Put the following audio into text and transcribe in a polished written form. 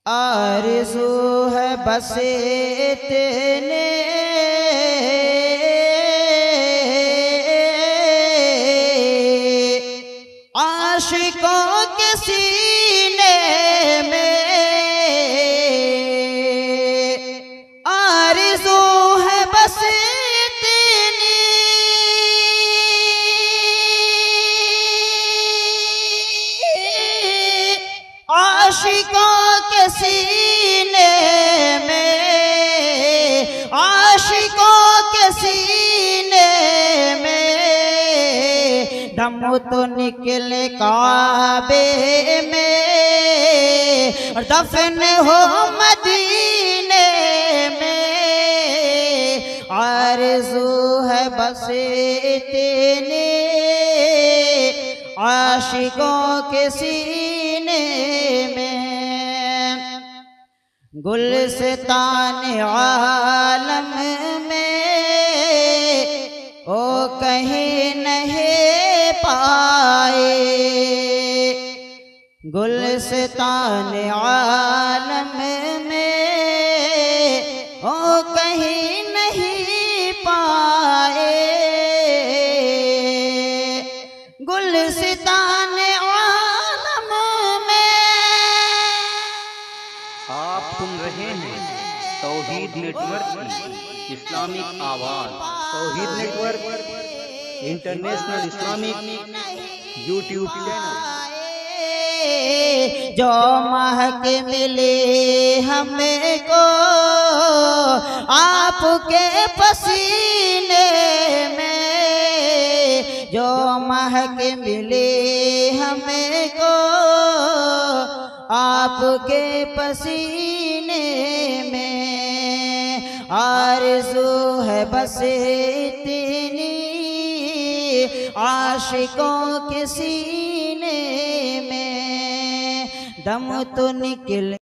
आरज़ू है बस इतने आशिकों के सीने में, आरज़ू है बस इतनी आशिकों के सीने में, आशिकों के सीने में दम तो निकले काबे में और दफन हो मदीने में। आरज़ू है बस इतने आशिकों के सीने में। गुलस्तान आलम में ओ कहीं नहीं पाए, गुलस्तान आलम में ओ कहीं नहीं पाए। गुलस्तान आलम में आप सुन रहे हैं तौहीद नेटवर्क की इस्लामिक आवाज़। Tauheed network international Islamic YouTube channel. जो महक मिले हमको आपके पसीने में, जो महक मिले हमको आपके पसीने में। आरज़ू है बस इतनी आशिकों के सीने में दम तो निकल